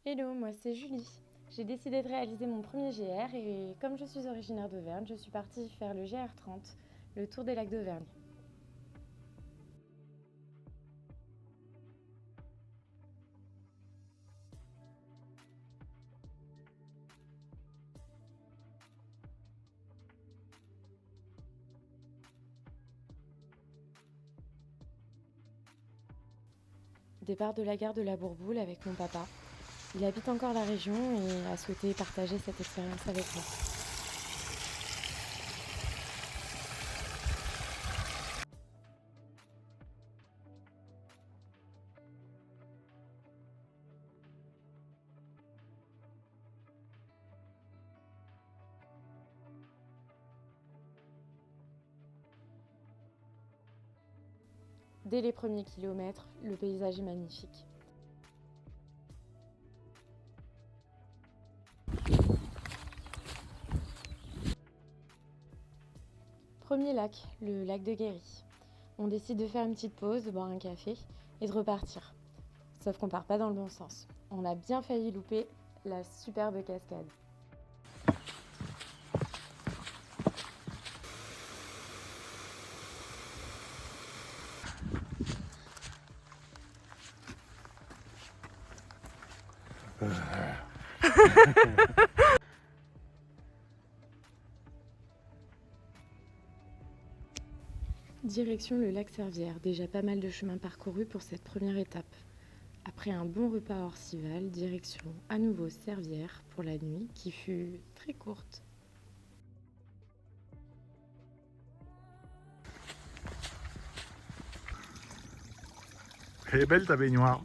Hello, moi c'est Julie. J'ai décidé de réaliser mon premier GR et comme je suis originaire d'Auvergne, je suis partie faire le GR30, le tour des lacs d'Auvergne. Départ de la gare de la Bourboule avec mon papa. Il habite encore la région et a souhaité partager cette expérience avec moi. Dès les premiers kilomètres, le paysage est magnifique. Premier lac, le lac de Guéry. On décide de faire une petite pause, de boire un café et de repartir. Sauf qu'on part pas dans le bon sens. On a bien failli louper la superbe cascade. Direction le lac Servière, déjà pas mal de chemin parcouru pour cette première étape. Après un bon repas à Orcival, direction à nouveau Servière pour la nuit qui fut très courte. Elle est belle ta baignoire.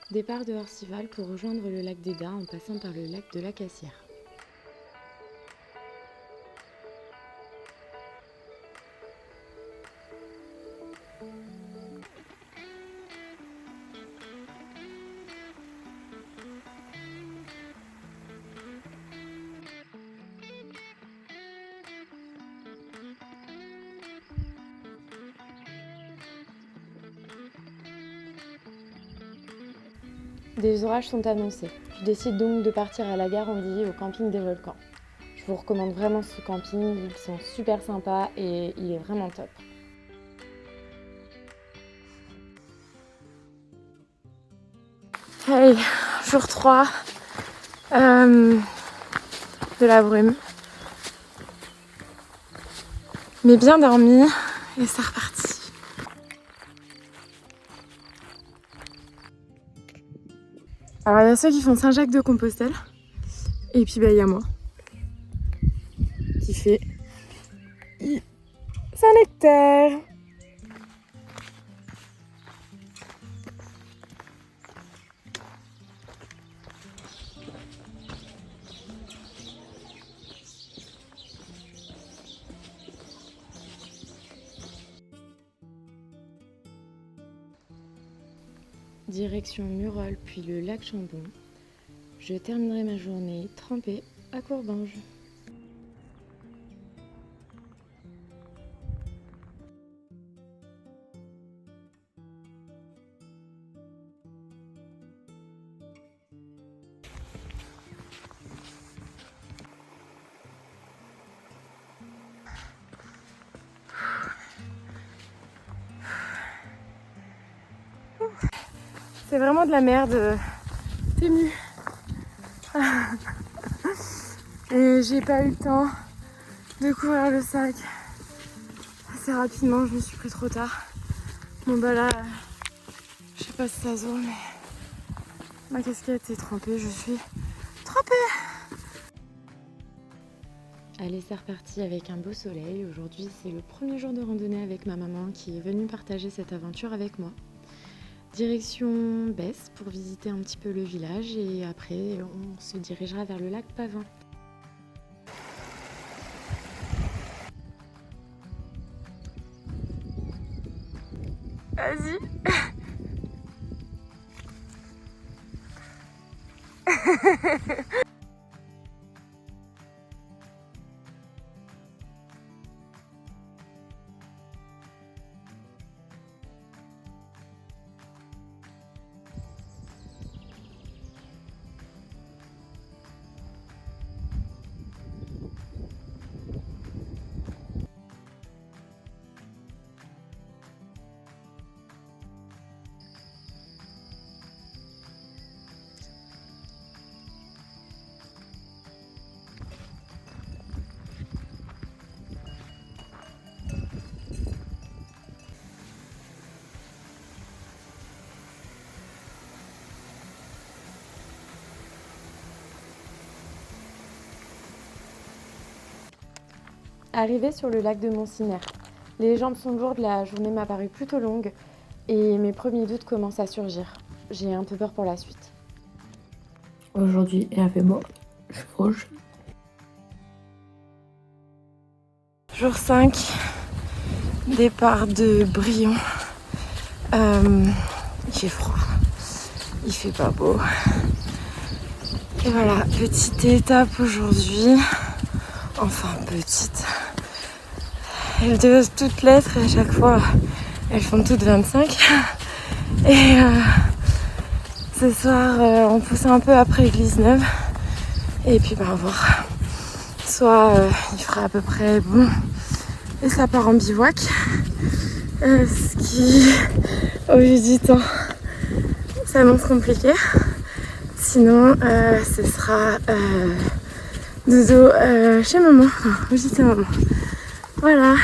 Départ de Orcival pour rejoindre le lac d'Eda en passant par le lac de la Cassière. Des orages sont annoncés. Je décide donc de partir à la gare Andilly au camping des Volcans. Je vous recommande vraiment ce camping, ils sont super sympas et il est vraiment top. Hey, jour 3 de la brume. Mais bien dormi et c'est reparti. Alors il y a ceux qui font Saint-Jacques-de-Compostelle et puis il y a moi qui fait Saint-Nectaire. Direction Murol puis le lac Chambon. Je terminerai ma journée trempée à Courbange. C'est vraiment de la merde. T'es nu. Et j'ai pas eu le temps de couvrir le sac. assez rapidement, je me suis pris trop tard. Bon bah là, je sais pas si ça se voit, mais ma casquette est trempée, je suis trempée. Allez, c'est reparti avec un beau soleil. Aujourd'hui, c'est le premier jour de randonnée avec ma maman qui est venue partager cette aventure avec moi. Direction Besse pour visiter un petit peu le village et après, on se dirigera vers le lac Pavin. Vas-y. Arrivée sur le lac de Montsiner. Les jambes sont lourdes, la journée m'a paru plutôt longue et mes premiers doutes commencent à surgir. J'ai un peu peur pour la suite. Aujourd'hui, il a fait beau. Je suis rouge. Jour 5, départ de Brion. Il fait froid, il fait pas beau. Et voilà, petite étape aujourd'hui. Enfin petite. Elles doivent toutes l'être et à chaque fois elles font toutes 25. Et ce soir on pousse un peu après l'église neuve. Et puis on va voir. Soit il fera à peu près bon et ça part en bivouac. Ce qui au vu du temps s'annonce compliqué. Sinon ce sera dodo chez maman, enfin au gîte maman. Voilà.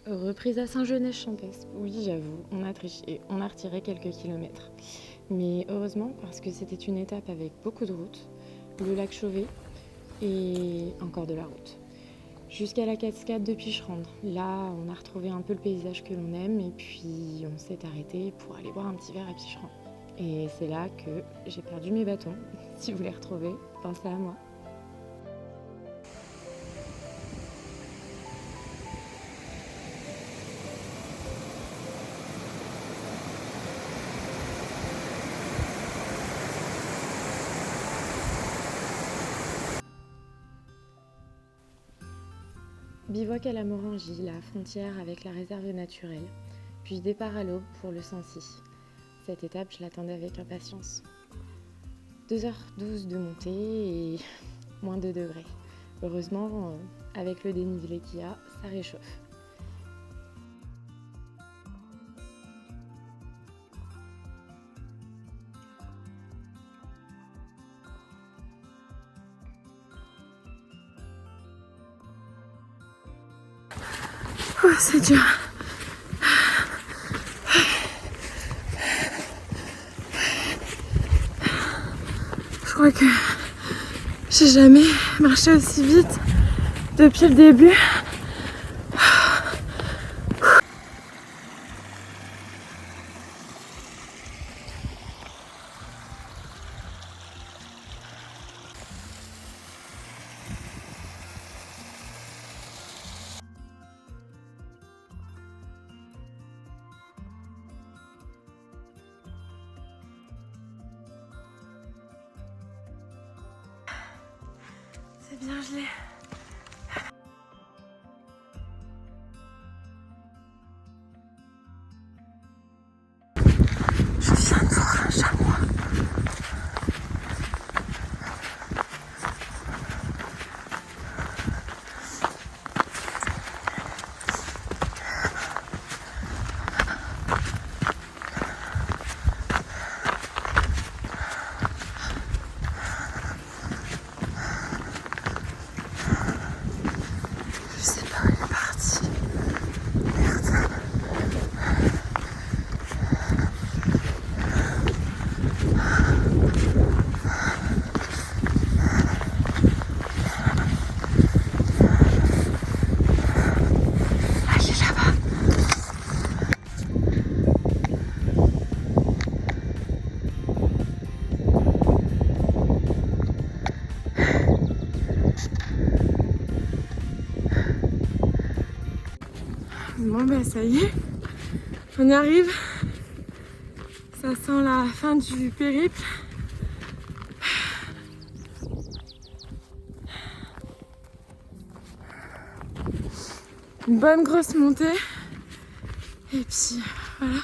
Reprise à Saint-Genès-Champès. Oui, j'avoue, on a triché, on a retiré quelques kilomètres. Mais heureusement, parce que c'était une étape avec beaucoup de routes, le lac Chauvet et encore de la route. Jusqu'à la cascade de Picherande. Là, on a retrouvé un peu le paysage que l'on aime et puis on s'est arrêté pour aller boire un petit verre à Picherande. Et c'est là que j'ai perdu mes bâtons. Si vous les retrouvez, pensez à moi. Bivouac à la Morangie, la frontière avec la réserve naturelle, puis départ à l'aube pour le Sancy. Cette étape, je l'attendais avec impatience. 2h12 de montée et moins 2 degrés. Heureusement, avec le dénivelé qu'il y a, ça réchauffe. Oh, c'est dur. Je crois que j'ai jamais marché aussi vite depuis le début. bien gelé. Je viens de voir un chamois. Je sais pas où il est parti. Merde. Ah, il est là-bas. Bon ben ça y est, on y arrive. Ça sent la fin du périple. Une bonne grosse montée. Et puis voilà.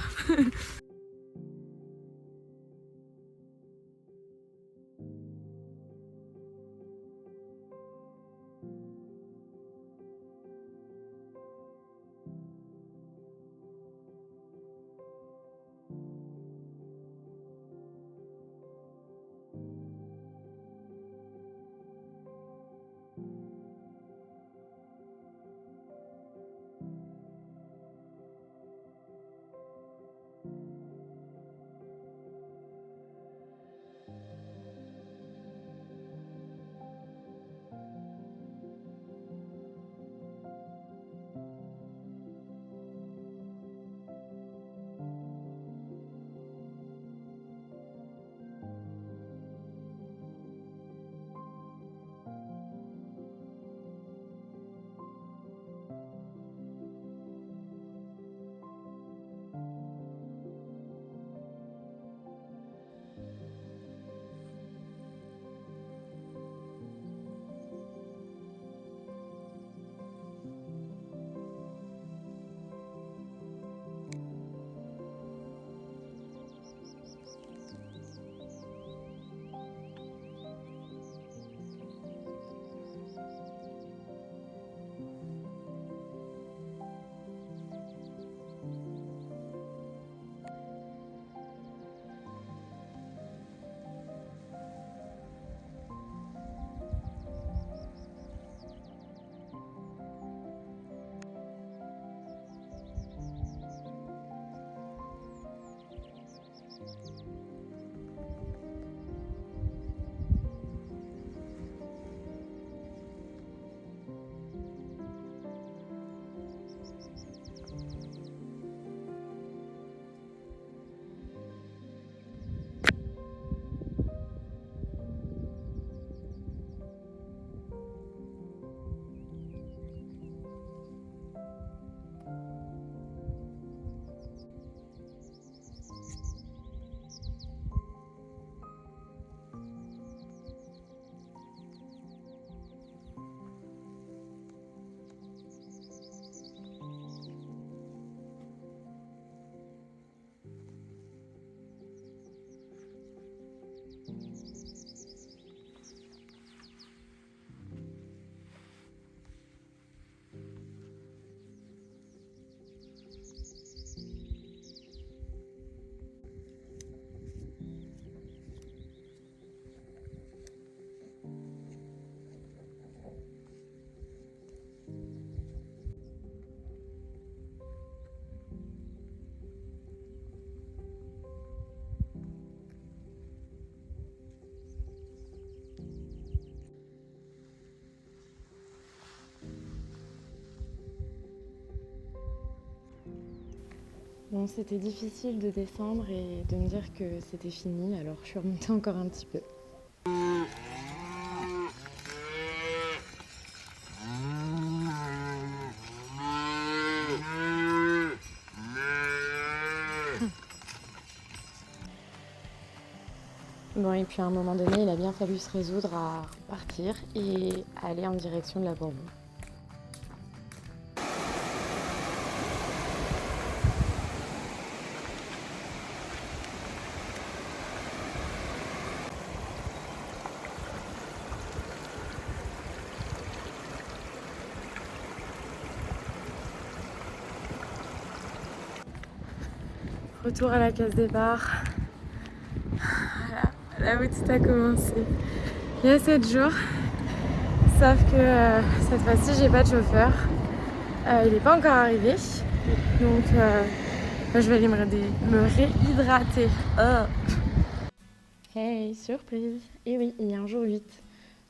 Bon, c'était difficile de descendre et de me dire que c'était fini, alors je suis remontée encore un petit peu. Bon, et puis à un moment donné, il a bien fallu se résoudre à partir et aller en direction de la Bourbon. Retour à la case départ. Voilà, là où tout a commencé. Il y a 7 jours. Sauf que cette fois-ci, j'ai pas de chauffeur. Il n'est pas encore arrivé. Donc, je vais aller me réhydrater. Hey, surprise! Et oui, il y a un jour 8.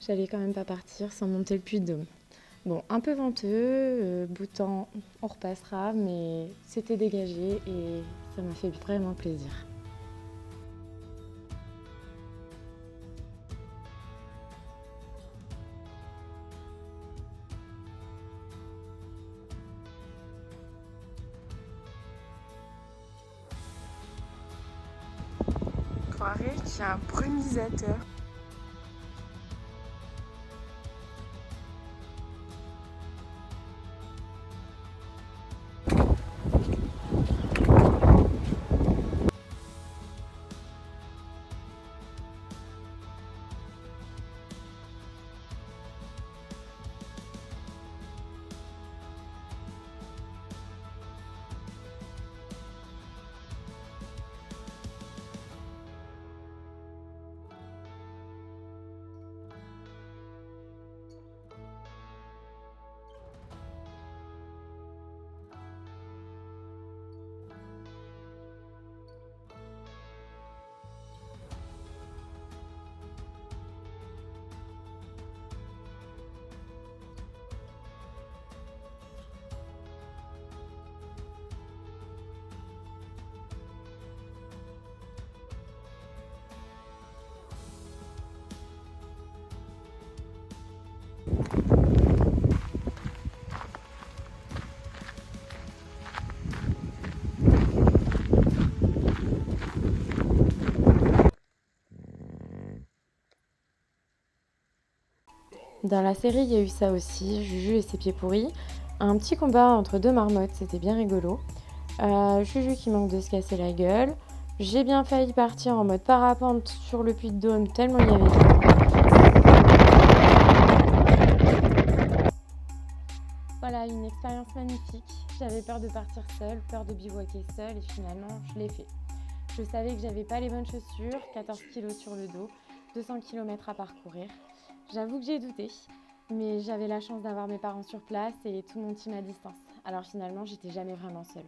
J'allais quand même pas partir sans monter le Puy-de-Dôme. Bon, un peu venteux, bout de temps, on repassera, mais c'était dégagé et ça m'a fait vraiment plaisir. On croirait qu'il y a un brumisateur. Dans la série, il y a eu ça aussi, Juju et ses pieds pourris. Un petit combat entre deux marmottes, c'était bien rigolo. Juju qui manque de se casser la gueule. J'ai bien failli partir en mode parapente sur le Puy-de-Dôme tellement il y avait de vent. Voilà, une expérience magnifique. J'avais peur de partir seule, peur de bivouaquer seule et finalement je l'ai fait. Je savais que j'avais pas les bonnes chaussures, 14 kg sur le dos, 200 km à parcourir. J'avoue que j'ai douté, mais j'avais la chance d'avoir mes parents sur place et tout mon team à distance. Alors finalement, j'étais jamais vraiment seule.